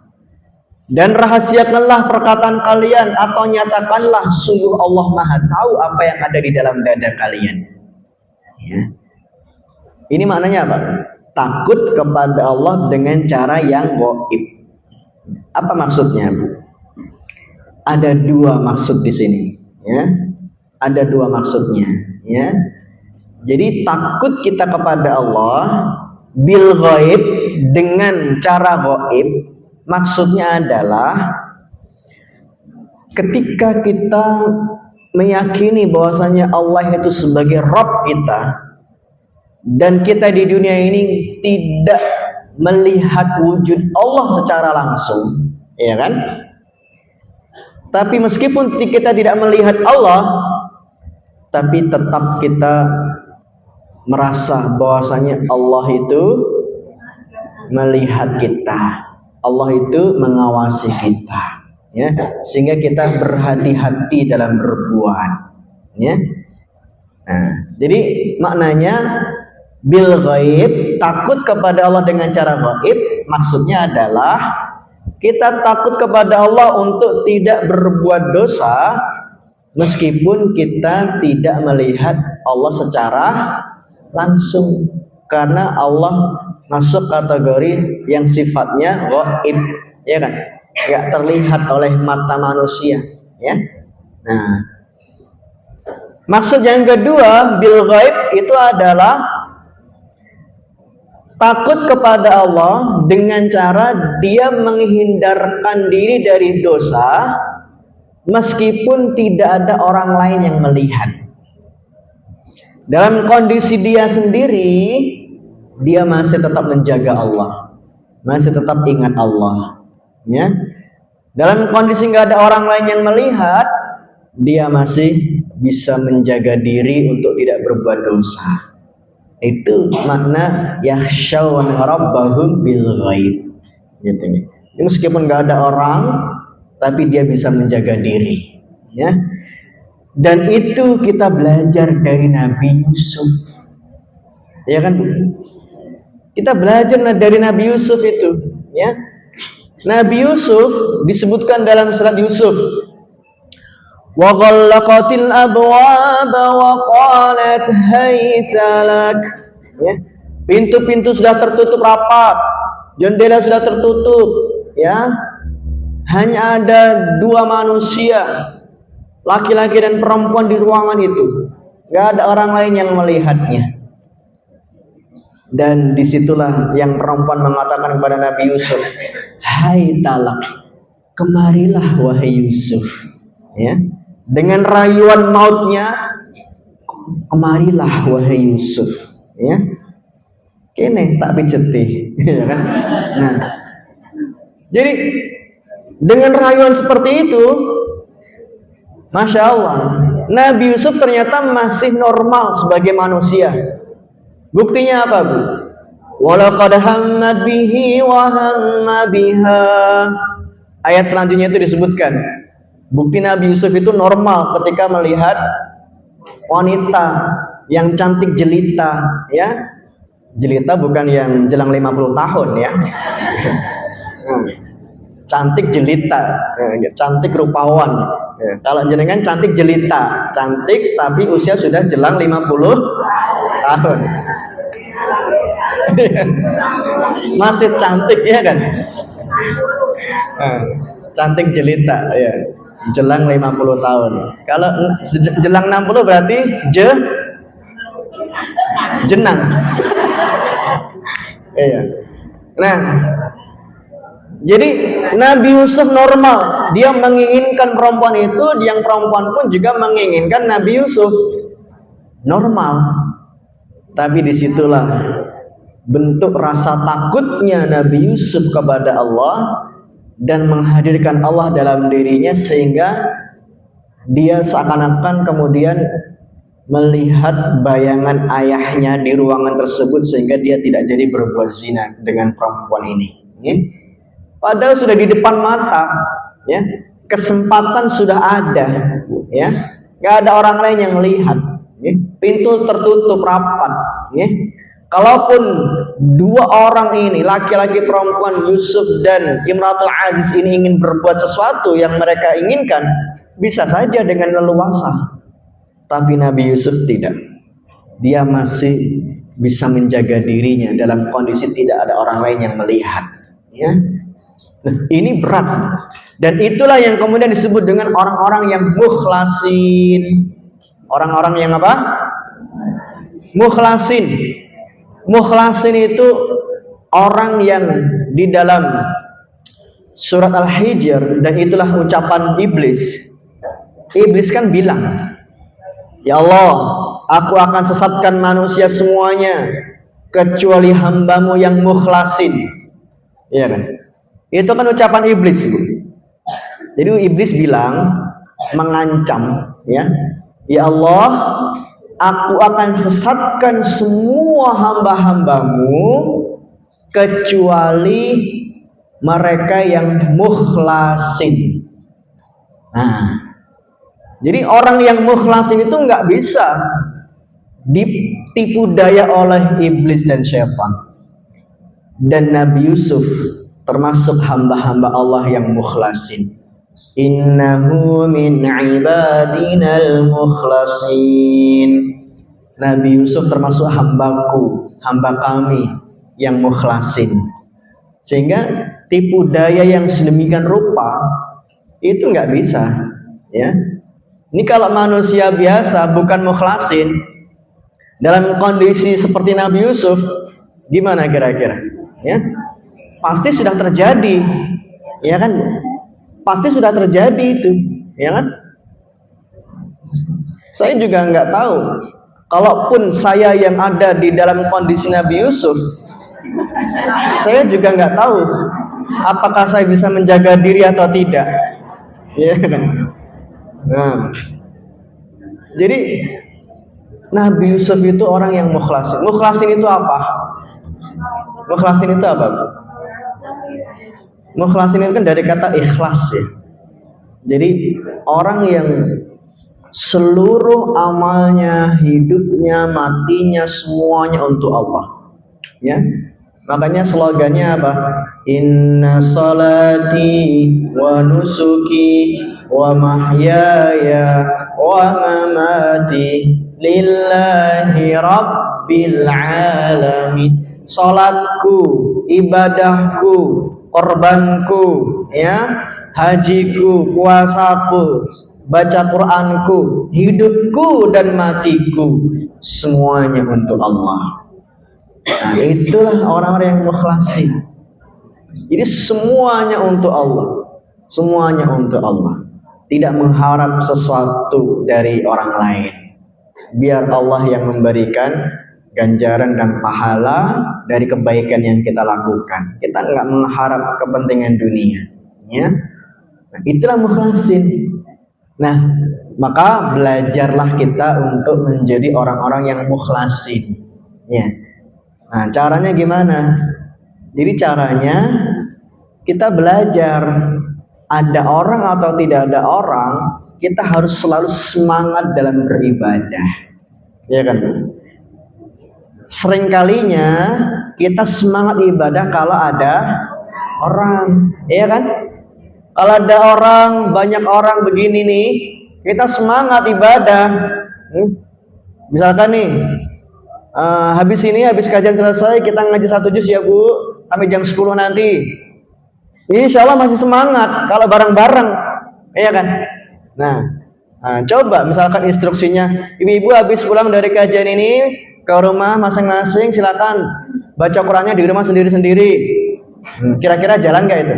Dan rahasiakanlah perkataan kalian atau nyatakanlah sungguh Allah Maha tahu apa yang ada di dalam dada kalian. Ya. Ini maknanya apa? Takut kepada Allah dengan cara yang gaib. Apa maksudnya, Bu? Ada dua maksud di sini, ya. Ada dua maksudnya, ya. Jadi takut kita kepada Allah bil gaib, dengan cara gaib, maksudnya adalah ketika kita meyakini bahwasanya Allah itu sebagai Rabb kita, dan kita di dunia ini tidak melihat wujud Allah secara langsung, ya kan? Tapi meskipun kita tidak melihat Allah, tapi tetap kita merasa bahwasanya Allah itu melihat kita, Allah itu mengawasi kita, ya, sehingga kita berhati-hati dalam berbuat, ya. Nah, jadi maknanya bil ghaib, takut kepada Allah dengan cara gaib, maksudnya adalah kita takut kepada Allah untuk tidak berbuat dosa meskipun kita tidak melihat Allah secara langsung, karena Allah masuk kategori yang sifatnya gaib, ya kan, nggak terlihat oleh mata manusia, ya. Nah, maksud yang kedua bil ghaib itu adalah takut kepada Allah dengan cara dia menghindarkan diri dari dosa meskipun tidak ada orang lain yang melihat. Dalam kondisi dia sendiri, dia masih tetap menjaga Allah, masih tetap ingat Allah, ya. Dalam kondisi nggak ada orang lain yang melihat, dia masih bisa menjaga diri untuk tidak berbuat dosa. Itu makna yakhshawna rabbahum bil ghaib, gitu. Ini meskipun nggak ada orang, tapi dia bisa menjaga diri, ya. Dan itu kita belajar dari Nabi Yusuf, ya kan? Kita belajar dari Nabi Yusuf itu, ya. Nabi Yusuf disebutkan dalam surat Yusuf, wa ghallaqatil abwaba wa qalat hayta lak, ya. Pintu-pintu sudah tertutup rapat, jendela sudah tertutup, ya. Hanya ada dua manusia, laki-laki dan perempuan di ruangan itu, gak ada orang lain yang melihatnya. Dan disitulah yang perempuan mengatakan kepada Nabi Yusuf, hai talak, kemarilah wahai Yusuf, ya. Dengan rayuan mautnya, kemarilah wahai Yusuf, ya. Kene tak pijeti, ya kan? Nah, jadi dengan rayuan seperti itu, Masya Allah, Nabi Yusuf ternyata masih normal sebagai manusia. Buktinya apa, Bu? Walaqad hammat bihi wa hamma biha. Ayat selanjutnya itu disebutkan, bukti Nabi Yusuf itu normal ketika melihat wanita yang cantik jelita, ya. Jelita bukan yang jelang 50 tahun, ya. Cantik jelita, cantik rupawan. Kalau jenengan cantik jelita, cantik tapi usia sudah jelang 50 tahun. Masih cantik, ya kan? Cantik jelita, ya. Jelang 50 tahun. Kalau jelang 60 berarti jenang. Iya. Nah, jadi Nabi Yusuf normal, dia menginginkan perempuan itu, yang perempuan pun juga menginginkan Nabi Yusuf, normal. Tapi disitulah bentuk rasa takutnya Nabi Yusuf kepada Allah dan menghadirkan Allah dalam dirinya, sehingga dia seakan-akan kemudian melihat bayangan ayahnya di ruangan tersebut, sehingga dia tidak jadi berbuat zina dengan perempuan ini, ya. Padahal sudah di depan mata, ya, kesempatan sudah ada, ya, nggak ada orang lain yang lihat, ya. Pintu tertutup rapat, ya. Kalaupun dua orang ini, laki-laki perempuan Yusuf dan Imratul Aziz ini ingin berbuat sesuatu yang mereka inginkan, bisa saja dengan leluasa. Tapi Nabi Yusuf tidak. Dia masih bisa menjaga dirinya dalam kondisi tidak ada orang lain yang melihat, ya. Nah, ini berat. Dan itulah yang kemudian disebut dengan orang-orang yang mukhlasin. Orang-orang yang apa? Mukhlasin. Mukhlasin itu orang yang di dalam surat Al-Hijr, dan itulah ucapan iblis. Iblis kan bilang, ya Allah, aku akan sesatkan manusia semuanya kecuali hambamu yang mukhlasin. Iya kan? Itu kan ucapan iblis, Bu. Jadi iblis bilang, mengancam, ya. Ya Allah, aku akan sesatkan semua hamba-hambamu kecuali mereka yang mukhlasin. Nah, jadi orang yang mukhlasin itu nggak bisa ditipu daya oleh iblis dan syaitan. Dan Nabi Yusuf termasuk hamba-hamba Allah yang mukhlasin. Innahu min ibadinal mukhlasin. Nabi Yusuf termasuk hambaku, hamba kami yang mukhlasin. Sehingga tipu daya yang sedemikian rupa itu nggak bisa, ya. Ini kalau manusia biasa bukan mukhlasin, dalam kondisi seperti Nabi Yusuf, Gimana kira-kira? Ya, pasti sudah terjadi, ya kan? Pasti sudah terjadi itu, ya kan? Saya juga nggak tahu. Kalaupun saya yang ada di dalam kondisi Nabi Yusuf, saya juga nggak tahu apakah saya bisa menjaga diri atau tidak, ya kan? Nah, jadi Nabi Yusuf itu orang yang mukhlasin. Mukhlasin itu apa? Mukhlasin itu apa? Mukhlasin itu kan dari kata ikhlas ya. Jadi orang yang seluruh amalnya, hidupnya, matinya, semuanya untuk Allah. Ya, makanya slogannya apa? Inna salati wa nusuki wa mahyaya wa mamati lillahi rabbil alamin. Salatku, ibadahku, korbanku, ya, hajiku, puasaku, baca Qur'anku, hidupku dan matiku, semuanya untuk Allah. Nah, itulah orang-orang yang mukhlasin. Jadi semuanya untuk Allah, semuanya untuk Allah. Tidak mengharap sesuatu dari orang lain. Biar Allah yang memberikan ganjaran dan pahala dari kebaikan yang kita lakukan. Kita nggak mengharap kepentingan dunia, ya. Nah, itulah mukhlasin. Nah, maka belajarlah kita untuk menjadi orang-orang yang mukhlasin, ya. Nah, caranya gimana? Jadi caranya kita belajar, ada orang atau tidak ada orang, kita harus selalu semangat dalam beribadah, ya kan? Seringkalinya kita semangat ibadah kalau ada orang, ya kan? Kalau ada orang, banyak orang begini nih, kita semangat ibadah. Misalkan nih, habis kajian selesai, kita ngaji 1 juz ya Bu, sampai jam 10 nanti. Insya Allah masih semangat kalau bareng-bareng, iya kan? Nah, coba misalkan instruksinya, ibu-ibu habis pulang dari kajian ini ke rumah masing-masing, silakan baca Qurannya di rumah sendiri-sendiri. Kira-kira jalan nggak itu?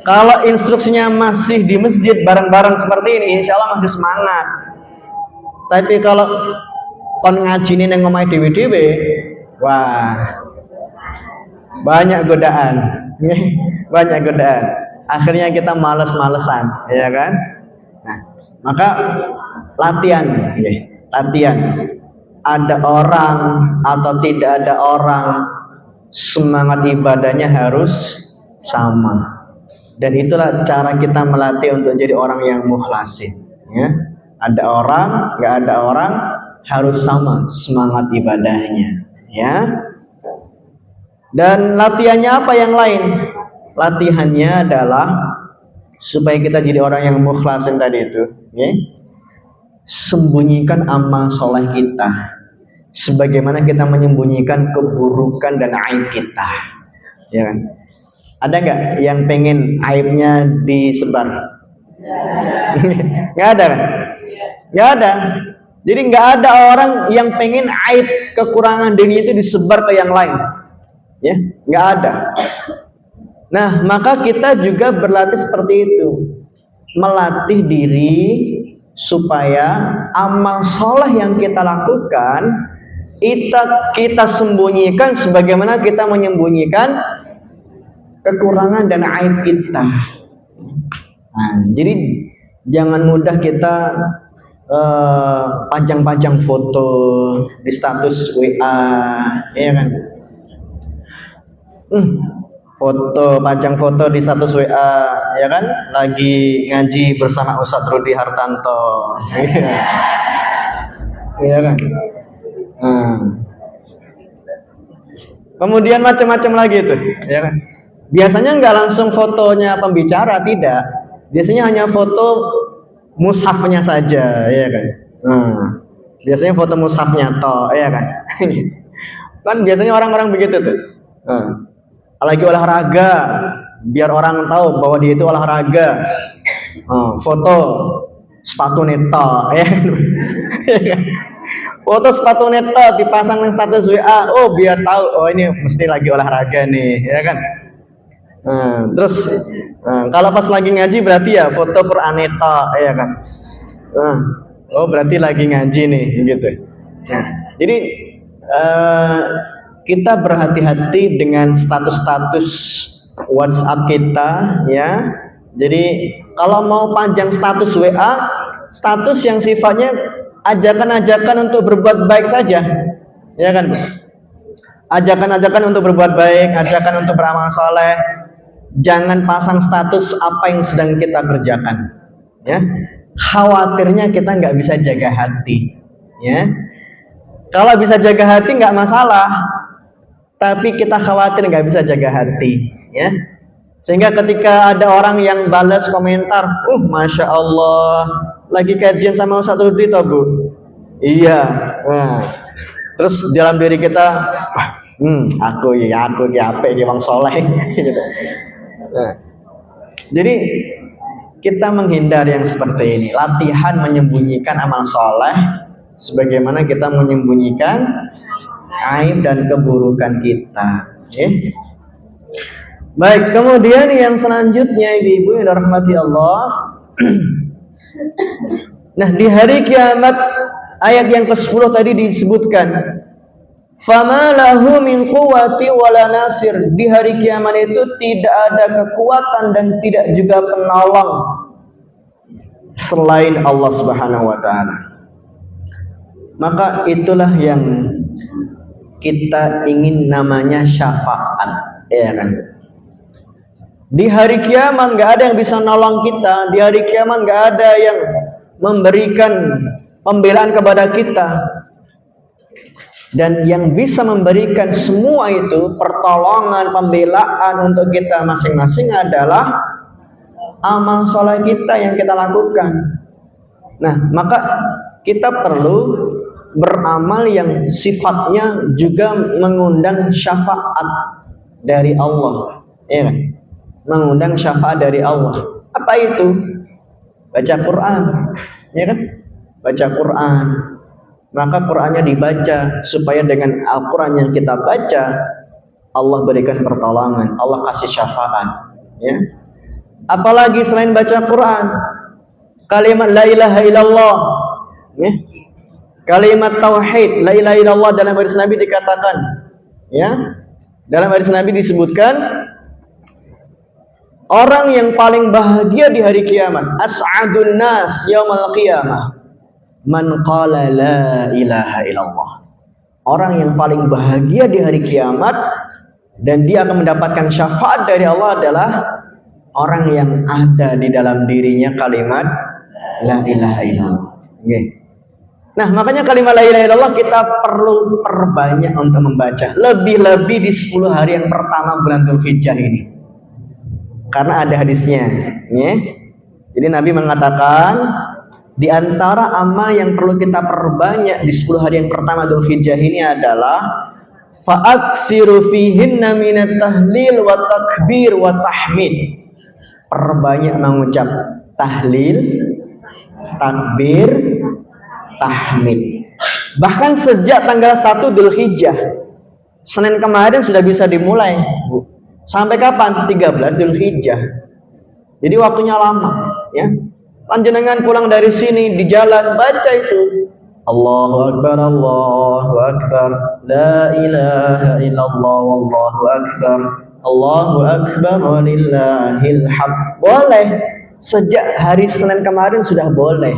Kalau instruksinya masih di masjid bareng-bareng seperti ini, insya Allah masih semangat. Tapi kalau kon ngaji ini yang ngomai dewe-dewe, wah, banyak godaan, banyak godaan. Akhirnya kita males-malesan, ya kan? Nah, maka latihan, ya, latihan. Ada orang atau tidak ada orang, semangat ibadahnya harus sama. Dan itulah cara kita melatih untuk jadi orang yang mukhlasin, ya. Ada orang, nggak ada orang, harus sama semangat ibadahnya, ya. Dan latihannya apa yang lain? Latihannya adalah supaya kita jadi orang yang mukhlasin tadi itu, ya. Sembunyikan amal soleh kita, sebagaimana kita menyembunyikan keburukan dan aib kita, ya kan? Ada nggak yang pengen aibnya disebar? Nggak ada kan? Nggak ada. Jadi nggak ada orang yang pengen aib kekurangan diri itu disebar ke yang lain, ya, nggak ada. Nah, maka kita juga berlatih seperti itu, melatih diri supaya amal soleh yang kita lakukan kita sembunyikan sebagaimana kita menyembunyikan kekurangan dan aib kita. Nah, jadi jangan mudah kita pajang-pajang foto di status WA, ya kan? Pajang foto di status WA, ya kan? Lagi ngaji bersama Ustadz Rudi Hartanto, ya kan? Kemudian macam-macam lagi tuh, ya kan? Biasanya nggak langsung fotonya pembicara, tidak. Biasanya hanya foto mushafnya saja, ya kan? Biasanya foto mushafnya toh, ya kan? Kan biasanya orang-orang begitu tuh. Lagi olahraga, biar orang tahu bahwa dia itu olahraga. Foto sepatu neto, ya. Foto sepatu neta dipasang di status WA, oh biar tahu, oh ini mesti lagi olahraga nih, ya kan? Terus kalau pas lagi ngaji berarti ya foto Quraneta, ya kan? Oh berarti lagi ngaji nih, gitu. Nah, jadi kita berhati-hati dengan status-status WhatsApp kita, ya. Jadi kalau mau panjang status WA, status yang sifatnya ajakan-ajakan untuk berbuat baik saja, ya kan? Ajakan-ajakan untuk berbuat baik, ajakan untuk beramal soleh. Jangan pasang status apa yang sedang kita kerjakan, ya. Khawatirnya kita nggak bisa jaga hati, ya. Kalau bisa jaga hati nggak masalah, tapi kita khawatir nggak bisa jaga hati, ya. Sehingga ketika ada orang yang balas komentar, masya Allah, lagi kajian sama Ustaz Rudi toh Bu? Iya. Terus dalam diri kita, aku apa ya bang soleh. Jadi kita menghindar yang seperti ini. Latihan menyembunyikan amal soleh, sebagaimana kita menyembunyikan aib dan keburukan kita. Baik, kemudian yang selanjutnya ibu-ibu yang dirahmati Allah. Nah, di hari kiamat ayat yang ke-10 tadi disebutkan, fama lahu min quwwati wala nasir. Di hari kiamat itu tidak ada kekuatan dan tidak juga penolong selain Allah Subhanahu wa taala. Maka itulah yang kita ingin, namanya syafaat, ya kan? Di hari kiamat nggak ada yang bisa nolong kita. Di hari kiamat nggak ada yang memberikan pembelaan kepada kita. Dan yang bisa memberikan semua itu, pertolongan, pembelaan untuk kita masing-masing adalah amal soleh kita yang kita lakukan. Nah, maka kita perlu beramal yang sifatnya juga mengundang syafaat dari Allah, ya kan? Mengundang syafaat dari Allah. Apa itu? Baca Quran, ya kan? Baca Quran. Maka Qurannya dibaca, supaya dengan Al-Quran yang kita baca, Allah berikan pertolongan, Allah kasih syafaat, ya. Apalagi selain baca Quran, kalimat la ilaha illallah, ya. Kalimat tauhid, la ilaha illallah, dalam hadis Nabi dikatakan, ya. Dalam hadis Nabi disebutkan, orang yang paling bahagia di hari kiamat, as'adun nas yaumal qiyamah, man qala la ilaha illallah. Orang yang paling bahagia di hari kiamat dan dia akan mendapatkan syafaat dari Allah adalah orang yang ada di dalam dirinya kalimat la ilaha illallah. Okay. Nah, makanya kalimat la ilaha illallah kita perlu perbanyak untuk membaca, lebih-lebih di 10 hari yang pertama bulan Dzulhijjah ini. Karena ada hadisnya, ya. Jadi Nabi mengatakan, di antara amal yang perlu kita perbanyak di 10 hari yang pertama Dzulhijjah ini adalah fa'aksiru fihinna minat tahlil wa takbir wa tahmid. Perbanyak mengucap tahlil, takbir, tahmid. Bahkan sejak tanggal 1 Dzulhijjah, Senin kemarin sudah bisa dimulai, Bu. Sampai kapan? 13 Dzulhijjah. Jadi waktunya lama, ya. Panjenengan pulang dari sini di jalan baca itu, Allahu Akbar, Allahu Akbar, la ilaha illallah, wallahu akbar, Allahu Akbar, walillahil hamd. Boleh. Sejak hari Senin kemarin sudah boleh.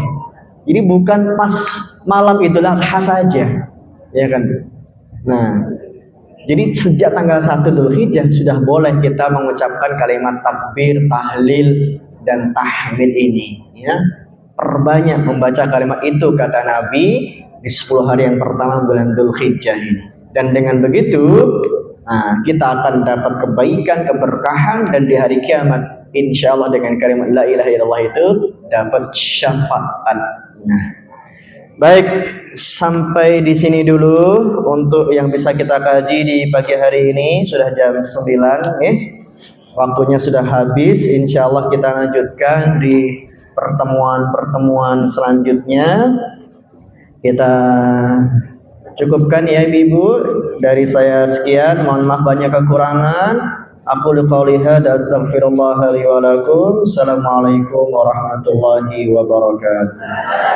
Jadi bukan pas malam Idul Adha saja, ya kan? Nah, jadi sejak tanggal 1 Dzulhijjah sudah boleh kita mengucapkan kalimat takbir, tahlil, dan tahmid ini, ya. Perbanyak membaca kalimat itu, kata Nabi, di 10 hari yang pertama bulan Dzulhijjah ini. Dan dengan begitu, kita akan dapat kebaikan, keberkahan, dan di hari kiamat, insya Allah dengan kalimat la ilaha illallah itu dapat syafaat. Nah, baik, sampai di sini dulu untuk yang bisa kita kaji di pagi hari ini. Sudah jam 9, ya. Waktunya sudah habis. Insya Allah kita lanjutkan di pertemuan-pertemuan selanjutnya. Kita cukupkan ya Ibu. Dari saya sekian, mohon maaf banyak kekurangan. Aku qouli hadza astaghfirullah li wa lakum. Assalamualaikum warahmatullahi wabarakatuh.